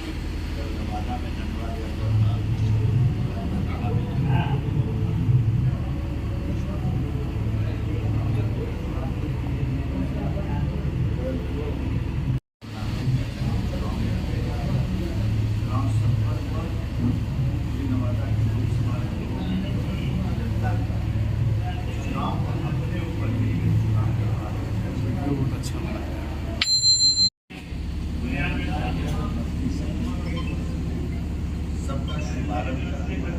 नवादा में धन्यवाद बहुत अच्छा लगा। सबका शुभारंभ करते हैं।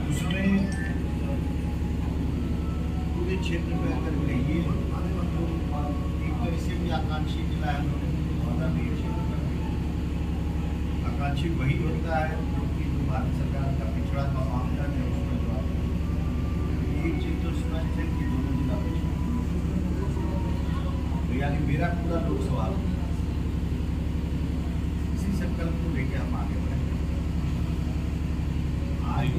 उसमें पूरे क्षेत्र में अगर कहिए तो एक तरह से भी आकांक्षी जिला है नवादा में क्षेत्र में। आकांक्षी वही होता है जो कि भारत सरकार का पिछड़ा का मामला है उसमें जो एक चीज तो स्पष्ट है कि दोनों जिला पिछड़ा, यानी मेरा पूरा लोकसभा इसी संकल्प को लेकर हम आगे बढ़े। आज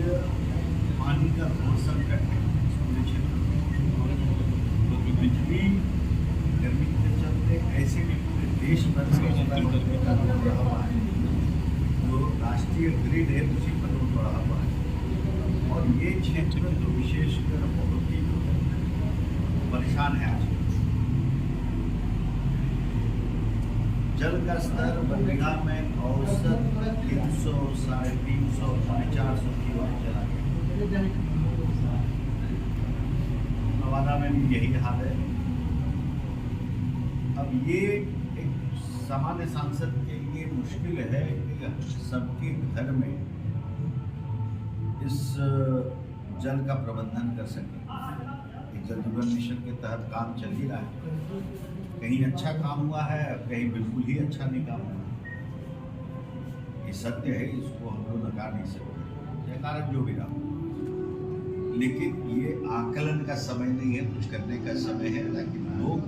पानी का घोर संकट है पूरे क्षेत्र में, क्योंकि बिजली गर्मी के चलते ऐसे भी पूरे देश भर से का लोड बढ़ा हुआ है। जो राष्ट्रीय ग्रिड है उसी पर लोड बढ़ा हुआ है और ये क्षेत्र तो विशेषकर बहुत ही परेशान है। आज जल का स्तर बंदीहा में औसत 300, 350, 450 की ओर चला गया। नवादा में भी यही हाल है। अब ये एक सामान्य सांसद के लिए मुश्किल है कि सबके घर में इस जल का प्रबंधन कर सके। एक जल जीवन मिशन के तहत काम चल ही रहा है, कहीं अच्छा काम हुआ है, कहीं बिल्कुल ही अच्छा नहीं काम हुआ। ये सत्य है, इसको हम लोग नकार नहीं सकते, यह कारण जो भी रहा। लेकिन ये आकलन का समय नहीं है, कुछ करने का समय है ताकि लोग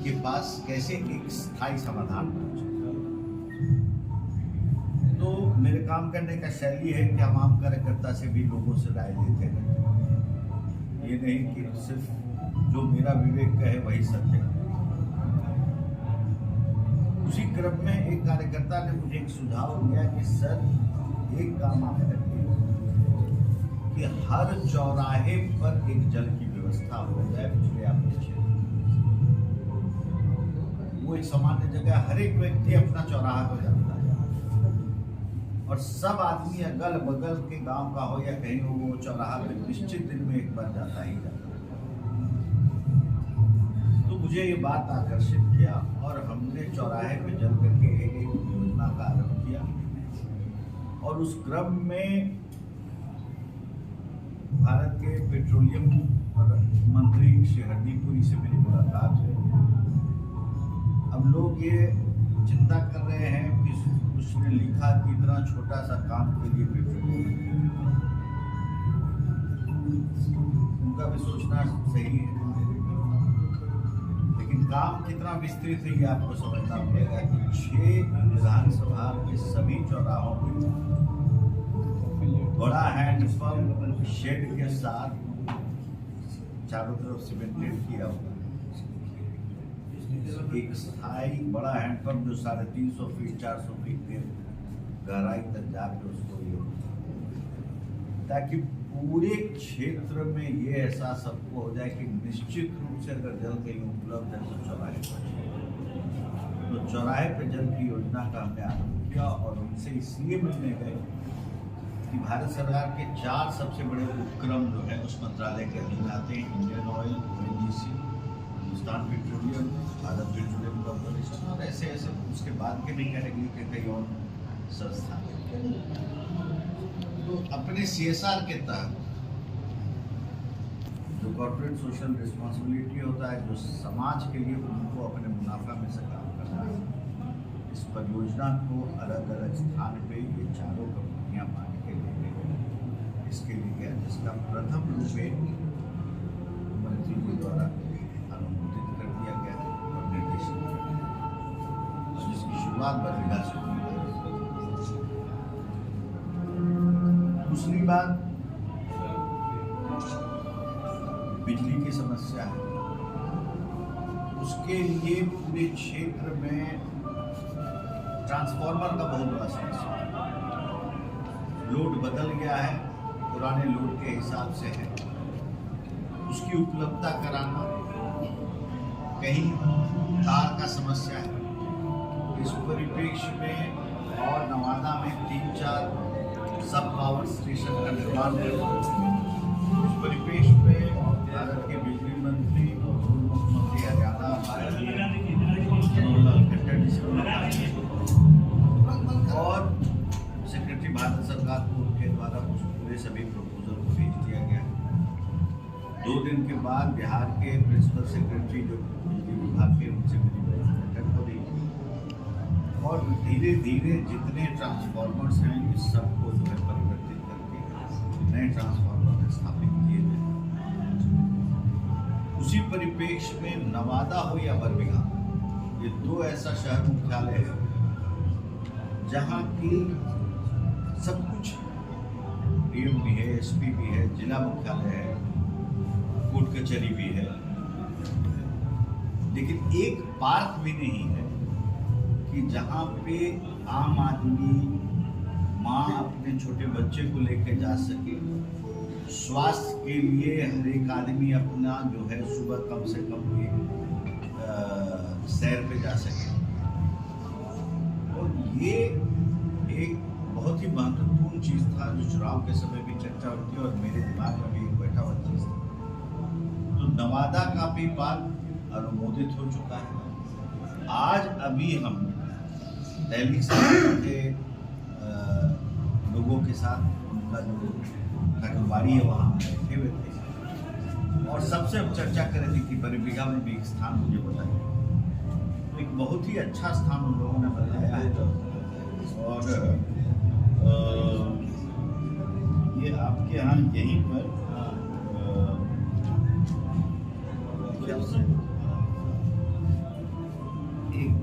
के पास कैसे एक स्थायी समाधान पहुंचे। तो मेरे काम करने का शैली है कि हम आम कार्यकर्ता से भी लोगों से राय लेते रहते हैं। ये नहीं कि सिर्फ जो मेरा विवेक कहे वही सत्य है। उसी क्रम में एक कार्यकर्ता ने मुझे एक सुझाव दिया कि सर एक काम आप करिए कि हर चौराहे पर एक जल की व्यवस्था हो जाए पिछले आपके क्षेत्र। वो एक सामान्य जगह, हर एक व्यक्ति अपना चौराहा को जानता है और सब आदमी अगल बगल के गांव का हो या कहीं हो, वो चौराहा पे निश्चित दिन में एक बार जाता ही जाता है। मुझे ये बात आकर्षित किया और हमने चौराहे पे चल करके एक योजना का आरंभ किया और उस क्रम में भारत के पेट्रोलियम मंत्री श्री हरदीप पुरी से मेरी मुलाकात हुई। अब लोग ये चिंता कर रहे हैं कि उसने लिखा कि इतना छोटा सा काम के लिए पेट्रोलियम, उनका भी सोचना सही है, लेकिन काम कितना विस्तृत है ये आपको समझना पड़ेगा कि 6 विधानसभा के सभी चौराहों में बड़ा हैंडपंप शेड के साथ चारों तरफ सीमेंटेड किया हुआ एक स्थायी बड़ा हैंडपंप जो 350 फीट 400 फीट के गहराई तक जाकर उसको ये, ताकि पूरे क्षेत्र में ये एहसास सबको हो जाए कि निश्चित रूप से अगर जल कहीं उपलब्ध है तो चौराहे पर, तो चौराहे पे जल की योजना का हमने आरंभ किया और उनसे इसलिए मिलने गए कि भारत सरकार के 4 सबसे बड़े उपक्रम जो है उस मंत्रालय के अधीन आते हैं। Indian oil, ONGC, Hindustan petroleum, Bharat petroleum corporation और ऐसे ऐसे उसके बाद के भी कैटेगरी के कई और संस्थान। तो अपने CSR के तहत जो कॉर्पोरेट सोशल रिस्पॉन्सिबिलिटी होता है, जो समाज के लिए उनको अपने मुनाफा में से काम करना है, इस परियोजना को अलग अलग स्थान पे ये चारों कंपनियां बांट के ले गई। इसके लिए गया जिसका प्रथम रूप मंत्री जी द्वारा अनुमोदित कर दिया गया और निर्देशित कर दिया और जिसकी शुरुआत बरबीघा से हुई। दूसरी बात बिजली की समस्या है। उसके लिए पूरे क्षेत्र में ट्रांसफार्मर का बहुत बड़ा समस्या है। लोड बदल गया है, पुराने लोड के हिसाब से है, उसकी उपलब्धता कराना, कहीं तार का समस्या है। इस परिप्रेक्ष्य में और नवादा में 3-4 सब पावर स्टेशन का निर्माण हुआ। इस परिप्रेक्ष्य में भारत के बिजली मंत्री और पूर्व मुख्यमंत्री हरियाणा मनोहर खट्टर जी से और सेक्रेटरी भारत सरकार को उनके द्वारा उस पूरे सभी प्रपोजल को भेज दिया गया। 2 दिन के बाद बिहार के प्रिंसिपल सेक्रेटरी जो बिजली विभाग के उनसे मेरी बैठक हो रही थी और धीरे धीरे जितने ट्रांसफार्मर्स हैं इस सबको जो है परिवर्तित करके नए ट्रांसफार्मर स्थापित किए गए। उसी परिप्रेक्ष्य में नवादा हो या बरबीघा, ये 2 ऐसा शहर मुख्यालय है जहाँ की सब कुछ डीएम भी है, एसपी भी है, जिला मुख्यालय है, कोर्ट कचहरी भी है, लेकिन एक पार्क भी नहीं है कि जहाँ पे आम आदमी, माँ अपने छोटे बच्चे को लेकर जा सके। स्वास्थ्य के लिए हर एक आदमी अपना जो है सुबह कम से कम एक सैर पे जा सके। और ये एक बहुत ही महत्वपूर्ण चीज़ था जो चुनाव के समय भी चर्चा होती है और मेरे दिमाग में भी एक बैठा हुआ चीज़ था। तो नवादा का भी पार्क अनुमोदित हो चुका है। आज अभी हम दिल्ली से के लोगों के साथ उनका जो कारोबारी है वहाँ बैठे हुए थे और सबसे हम चर्चा कर रहे थे कि बरबीघा में भी एक स्थान मुझे बताइए। एक बहुत ही अच्छा स्थान उन लोगों ने बताया है और ये आपके यहाँ यहीं पर एक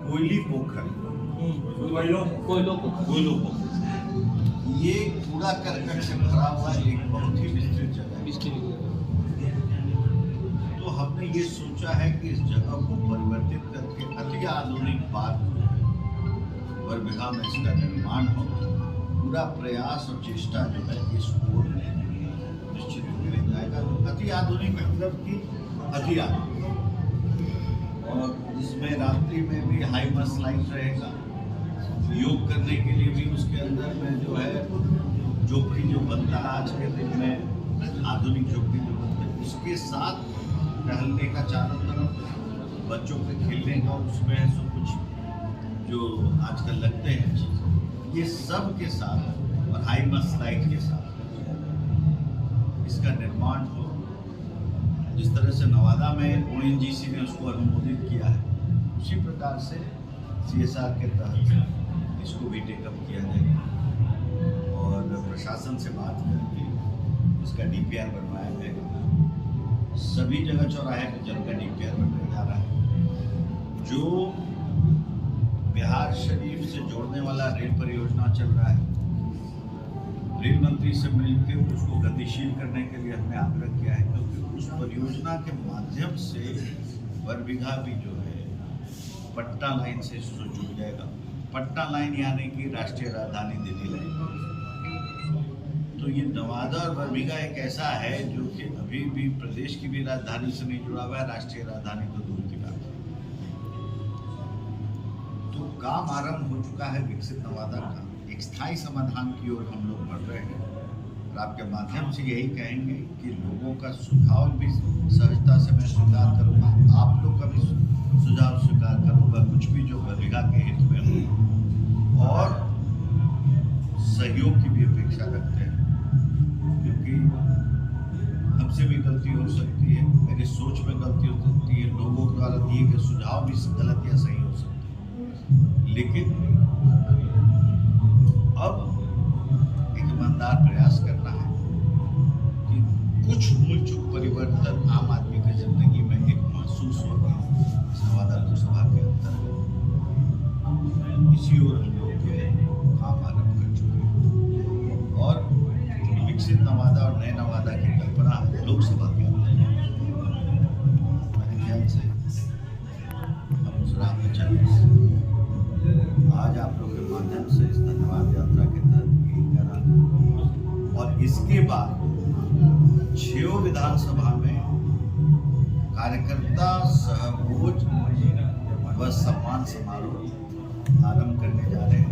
कोयली पोखर, कोयलो पोखर, ये कूड़ा करकट से भरा हुआ एक बहुत ही विस्तृत जगह है। तो हमने ये सोचा है कि इस जगह को परिवर्तित करके अति आधुनिक पार्क बरबीघा में इसका निर्माण हो। पूरा प्रयास और चेष्टा जो है इसको निश्चित रूप में जाएगा। अति आधुनिक मतलब कि अति आधुनिक, और जिसमें रात्रि में भी हाई मस्ट लाइट रहेगा, योग करने के लिए भी उसके अंदर में जो है झोपड़ी जो बनता है आज के दिन में, आधुनिक झोपड़ी जो बनता है, उसके साथ टहलने का चारों तरफ, बच्चों के खेलने का उसमें सब कुछ जो आजकल लगते हैं चीज़, ये सब के साथ और हाई मस्ट लाइट के साथ इसका निर्माण हो। जिस तरह से नवादा में ओएनजीसी ने उसको अनुमोदित किया है, उसी प्रकार से CSR के तहत इसको भी टेकअप किया जाएगा और प्रशासन से बात करके इसका DPR बनवाया जाएगा। सभी जगह चौराहे पे जल का DPR बनने जा रहा है। जो बिहार शरीफ से जोड़ने वाला रेल परियोजना चल रहा है, रेल मंत्री से मिलकर उसको गतिशील करने के लिए हमने आग्रह किया है, क्योंकि उस परियोजना के माध्यम से बरबीघा भी जो है पटना लाइन से जुड़ जाएगा। पटना लाइन यानी कि राष्ट्रीय राजधानी दिल्ली लाइन। तो ये नवादा और बरबीघा एक ऐसा है जो कि अभी भी प्रदेश की भी राजधानी से नहीं जुड़ा हुआ है, राष्ट्रीय राजधानी तो दूर की बात है। तो काम आरंभ हो चुका है विकसित नवादा का। एक स्थायी समाधान की ओर हम लोग बढ़ रहे हैं और आपके माध्यम से यही कहेंगे कि लोगों का सुझाव भी सहजता से मैं स्वीकार करूँगा, आप लोग का भी सुझाव स्वीकार करूँगा, कुछ भी जो बरबीघा के हित में हो, और सहयोग की भी अपेक्षा रखते हैं, क्योंकि हमसे भी गलती हो सकती है, मेरी सोच में गलती हो सकती है, लोगों द्वारा दिए गए सुझाव भी गलत या सही हो सकते हैं, लेकिन अब एक ईमानदार प्रयास करना है कि कुछ मूलचूक परिवर्तन आम आदमी की जिंदगी में एक महसूस होगा। नवादा लोकसभा के अंतर्गत इसी ओर हम लोग जो है काम आरंभ कर चुके हैं और विकसित नवादा और नए नवादा की कल्पना लोकसभा के अंदर मेरे ख्याल से हम उस राह पे चल रहे हैं। आज आप लोग के माध्यम से इस धन्यवाद यात्रा के तहत यही करा और इसके बाद 6 विधानसभा में कार्यकर्ता सहभोज व सम्मान समारोह आरंभ करने जा रहे हैं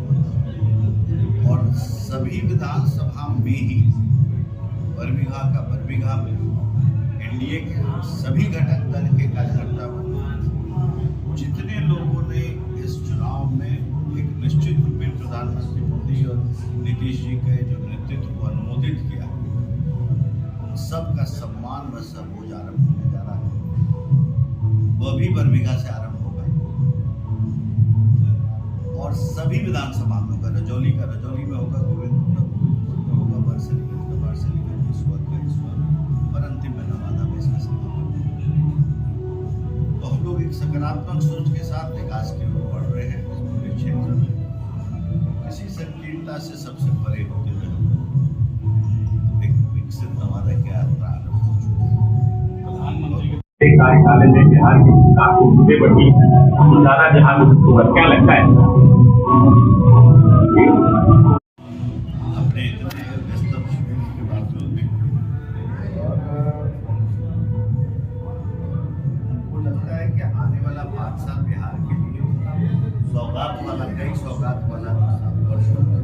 और सभी विधानसभा में ही बरबीघा का बरबीघा में एनडीए के सभी घटक दल के कार्यकर्ता जितने लोगों ने इस चुनाव में एक निश्चित रूप में प्रधानमंत्री मोदी और नीतीश जी के जो नेतृत्व को अनुमोदित किया, सबका सम्मान व सहभोज आरंभ होने जा रहा है। वह भी बरबीघा से आरंभ होगा और सभी विधानसभा में होगा। रजौली का रजौली में होगा, गोविंदपुर में होगा, बरसलीगंज का बरसलीगंज, ईश्वर का ईश्वर और अंतिम में नवादा में इसका समापन। तो हम लोग एक सकारात्मक सोच के साथ विकास की ओर बढ़ रहे हैं। इस पूरे क्षेत्र में किसी संकीर्णता से सबसे परे होते हुए हम एक विकसित नवादा की यात्रा आरंभ हो चुकी है। प्रधानमंत्री कार्यकाल में बिहार की विकास को मुद्दे पर भी ज्यादा ध्यान होगा, क्या लगता है? अपने इतने व्यस्त शेड्यूल के बावजूद भी हमको लगता है कि आने वाला 5 साल बिहार के लिए सौगात वाला, कई सौगात वाला वर्ष होगा।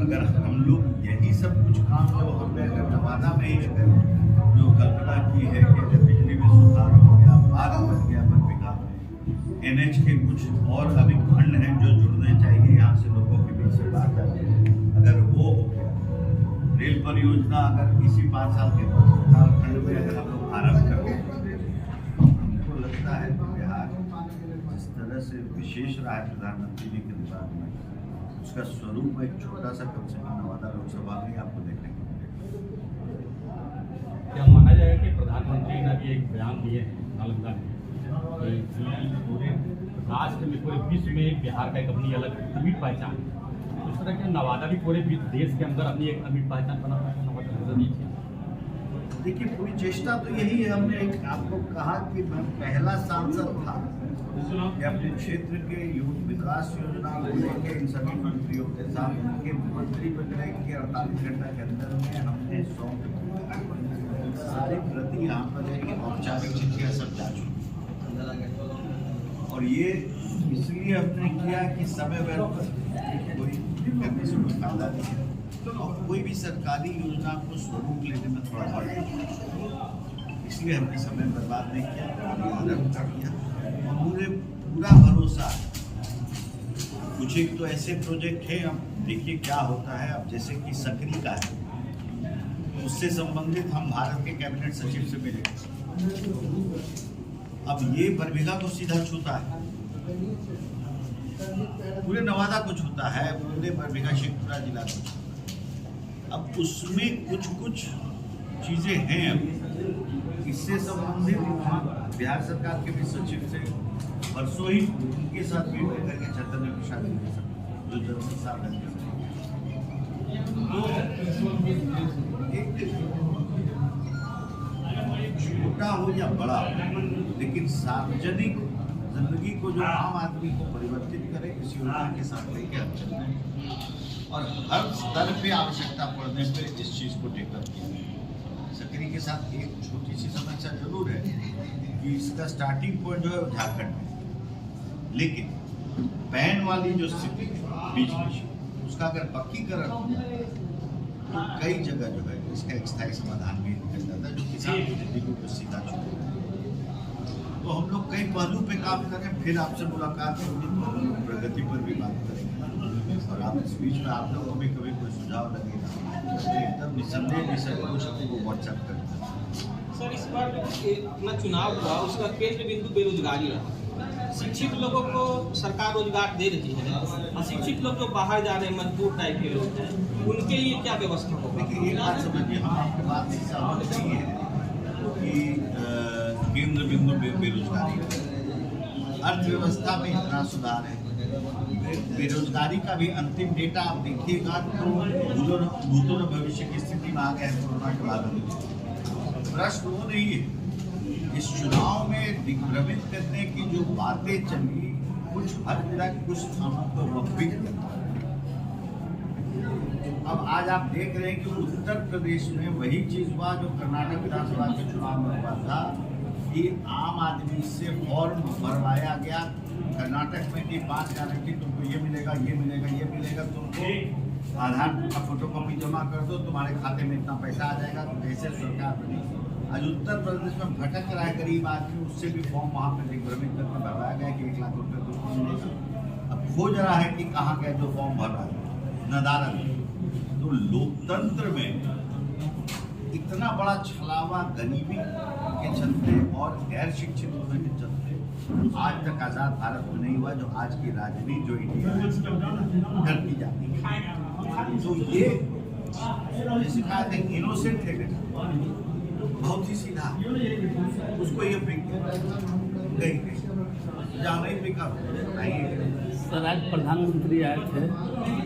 अगर हम लोग यही सब कुछ काम जो हमने अगर नवादा में ही अगर जो कल्पना की है कि अगर बिजली में सुधार हो गया, मार्ग बन गया बरबीघा में, NH के कुछ और अभी खंड हैं जो जुड़ने चाहिए यहाँ से लोगों के बीच से बात आती है, अगर वो हो गया, रेल परियोजना अगर इसी 5 साल के खंड में अगर हम लोग आरम्भ कर दें, हमको लगता है कि बिहार जिस तरह से विशेष रहा है प्रधानमंत्री जी के दिमाग में, उसका स्वरूप एक छोटा सा कम से कम नवादा लोकसभा में आपको देखने को मिलेगा। क्या माना जाएगा कि प्रधानमंत्री ने भी एक बयान दिए हैं नालंदा में कि पूरे राष्ट्र में, पूरे विश्व में बिहार का एक अपनी अलग अमिट पहचान है। उस तरह के नवादा भी पूरे देश के अंदर अपनी एक अमिट पहचान बनाना है। नवादा देखिए, पूरी चेष्टा तो यही है। हमने एक आपको कहा कि मैं पहला सांसद था कि अपने क्षेत्र के विकास योजना को लेकर इन सभी मंत्रियों के साथ उनके मंत्री बनने के 48 घंटा के अंदर में हमने 100 सारी प्रति यहाँ पर है कि औपचारिक चिट्ठियाँ सब जा चुकी और ये इसलिए हमने किया कि समय व्यर्थ कोई दिक्कत से कोई फायदा नहीं है और कोई भी सरकारी योजना को स्वरूप लेने में थोड़ा हर्ट, इसलिए हमने समय बर्बाद नहीं किया, आरम्भ कर दिया और पूरा भरोसा। कुछ एक तो ऐसे प्रोजेक्ट है, अब देखिए क्या होता है। अब जैसे कि सकरी का है, तो उससे संबंधित हम भारत के कैबिनेट सचिव से मिले। अब ये बरबीघा को सीधा छूता है, पूरे नवादा को छूता है, पूरे बरबीघा शेखपुरा जिला को छूता है। अब उसमें कुछ चीज़ें हैं अब इससे संबंधित बिहार सरकार के भी सचिव से परसों ही उनके साथ मीटिंग करके चैतन्य प्रसाद के साथ जो जल संसाधन एक छोटा हो या बड़ा हो, लेकिन सार्वजनिक जिंदगी को जो आम आदमी को परिवर्तित करे इस योजना के साथ लेके हम चल रहे हैं और हर स्तर पे आवश्यकता पड़ने पे इस चीज़ को टेकअप किया। सकरी के साथ एक छोटी सी समस्या जरूर है कि इसका स्टार्टिंग पॉइंट जो है वो झारखंड में, लेकिन पैन वाली जो स्थिति है बीच में उसका अगर पक्कीकरण हो तो कई जगह जो है इसका एक स्थायी समाधान भी निकल जाता है जो किसान की जिंदगी को सीधा छूटे। तो हम लोग कई पहलू पे काम करें, फिर आपसे मुलाकात होगी तो हम लोग प्रगति पर भी बात करेंगे और आप इस बीच में आप लोगों में कभी कोई सुझाव लगेगा तो एकदम निसंदेह विषय कुछ वो व्हाट्सएप करें। सर, इस बार अपना चुनाव हुआ, उसका केंद्र बिंदु बेरोजगारी रहा। शिक्षित लोगों को सरकार रोजगार दे रही है, अशिक्षित लोग जो बाहर जा रहे हैं, मजदूर टाइप के लोग हैं, उनके लिए क्या व्यवस्था होगी? देखिए, एक बात समझिए, हम आपकी बात से सहमत नहीं है कि केंद्र बिंदु बेरोजगारी, अर्थव्यवस्था में इतना सुधार है, बेरोजगारी का भी अंतिम डेटा आप देखिएगा तो भूतपूर्व भविष्य की स्थिति में आ गया है कोरोना के बाद। प्रश्न वो नहीं है, इस चुनाव में दिग्भ्रमित करने की जो बातें चली कुछ हद तक कुछ स्थानों पर प्रभावित करता है। अब आज आप देख रहे हैं कि उत्तर प्रदेश में वही चीज हुआ जो कर्नाटक विधानसभा के चुनाव में हुआ था कि आम आदमी से फॉर्म भरवाया गया कर्नाटक में कि 5 गारंटी तुमको ये मिलेगा, ये मिलेगा, ये मिलेगा, तुमको आधार का फोटोकॉपी जमा कर दो, तुम्हारे खाते में इतना पैसा आ जाएगा। तो जैसे सरकार बनी, आज उत्तर प्रदेश में भटक रहा है गरीब आदमी, उससे भी फॉर्म वहाँ पर दिग्भ्रमित करके भरवाया गया कि 1 लाख रुपये तुमको मिलेगा। अब खोज रहा है कि कहाँ गया जो फॉर्म भर रहा है, नदारद। तो लोकतंत्र में इतना बड़ा छलावा गरीबी के चलते और गैर शिक्षित होने के चलते आज तक आज़ाद भारत में नहीं हुआ, जो आज की राजनीति जो इंडिया करती जाती है। तो ये जैसे कहा था इनोसेंट है, बहुत ही सीधा, उसको ये फेंक गई जहाँ नहीं फेंका नहीं। सर, आज प्रधानमंत्री आए थे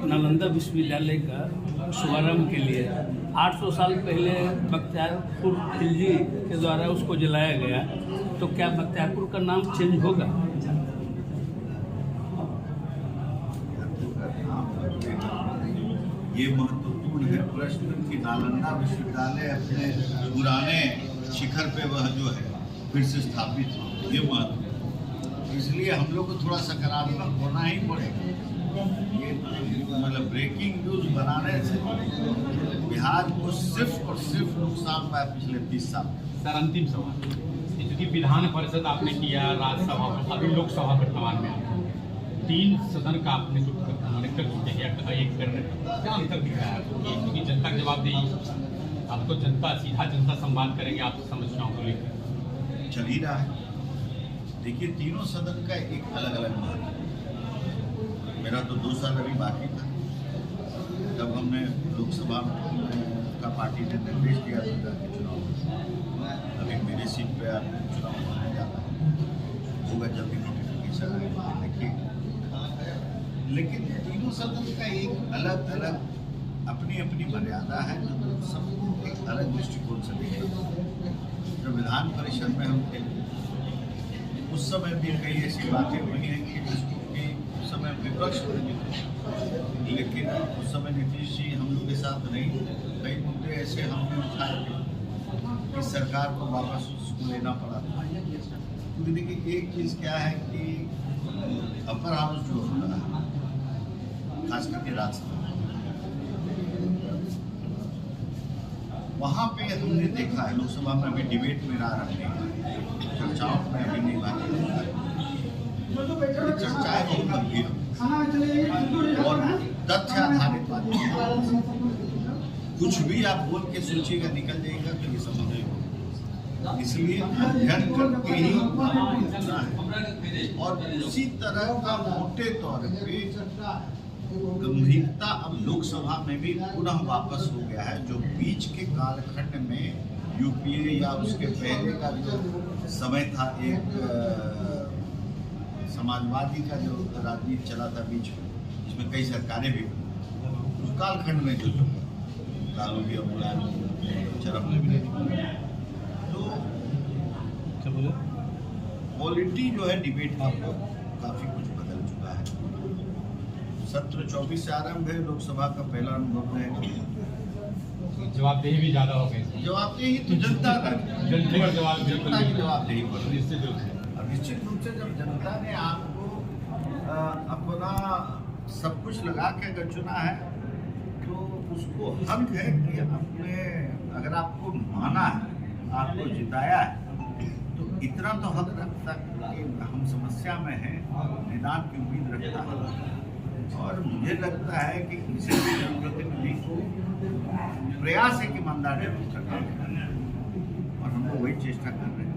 नालंदा विश्वविद्यालय का शुभारंभ के लिए। 800 साल पहले बख्तियारपुर खिलजी के द्वारा उसको जलाया गया, तो क्या बख्तियारपुर का नाम चेंज होगा? ये महत्वपूर्ण है प्रश्न कि नालंदा विश्वविद्यालय अपने पुराने शिखर पे वह जो है फिर से स्थापित हो, ये महत्व। इसलिए हम लोग को थोड़ा सकारात्मक होना ही पड़ेगा। ये मतलब ब्रेकिंग न्यूज बनाने से बिहार को सिर्फ और सिर्फ नुकसान पाया पिछले 30 साल। सर, अंतिम सवाल, क्योंकि विधान परिषद आपने किया, राज्यसभा, अभी लोकसभा वर्तमान में 3 सदन का आपने जो कर चुके हैं, एक करने का क्या अंतर दिख रहा है? क्योंकि जनता की जवाबदेही, अब तो जनता सीधा जनता संवाद करेंगे आपकी समस्याओं को लेकर। चल ही रहा है। देखिए, तीनों सदन का एक अलग अलग महत्व। मेरा तो 2 साल अभी बाकी था जब हमने लोकसभा का पार्टी ने निर्देश दिया था कि चुनाव, अभी मेरी सीट पे आप चुनाव होने जाता है, होगा जल्दी नोटिफिकेशन आएगा, देखिए। लेकिन तीनों सदन का एक अलग अलग अपनी अपनी मर्यादा है, जो सब एक अलग दृष्टिकोण से देखा। जब विधान परिषद में हम थे उस समय भी कई ऐसी बातें हुई हैं कि उस समय विपक्ष में, लेकिन उस समय नीतीश जी हम लोग के साथ नहीं। कई मुद्दे ऐसे हमने उठाए कि सरकार को वापस उसको लेना पड़ा था। क्योंकि देखिए, एक चीज़ क्या है कि अपर हाउस जो होता है, खास करके राज्यसभा, वहाँ पे हमने देखा है, लोकसभा में अभी डिबेट में रहा रहे, चर्चाओं में अभी नहीं बात, चर्चाएं बहुत गंभीर और तथ्य आधारित बात। कुछ भी आप बोल के सोचिएगा निकल जाएगा तो ये समझ नहीं होगा। इसलिए अध्ययन करके ही होना है। और उसी तरह का मोटे तौर पे गंभीरता अब लोकसभा में भी पुनः वापस हो गया है। जो बीच के कालखंड में यूपीए या उसके पहले का जो समय था, एक समाजवादी का जो राजनीति चला था बीच में, जिसमें कई सरकारें भी, उस कालखंड में जो लालू भी चरम तो क्वालिटी जो है डिबेट का काफ़ी कुछ बदल चुका है। सत्र 24 से आरंभ है, लोकसभा का पहला अनुभव है। जवाबदेही भी ज़्यादा हो गई। जवाबदेही तो जनता का, जनता की जवाबदेही पर निश्चित रूप से। और निश्चित रूप से जब जनता ने आपको अपना सब कुछ लगा के अगर चुना है तो उसको हक है कि अपने, अगर आपको माना है, आपको जिताया है, तो इतना तो हक रखता है कि हम समस्या में हैं, निदान की उम्मीद रखता है। और मुझे लगता है कि किसी भी जनप्रतिनिधि को प्रयास है कि ईमानदारी करना, और हम लोग वही चेष्टा कर रहे हैं।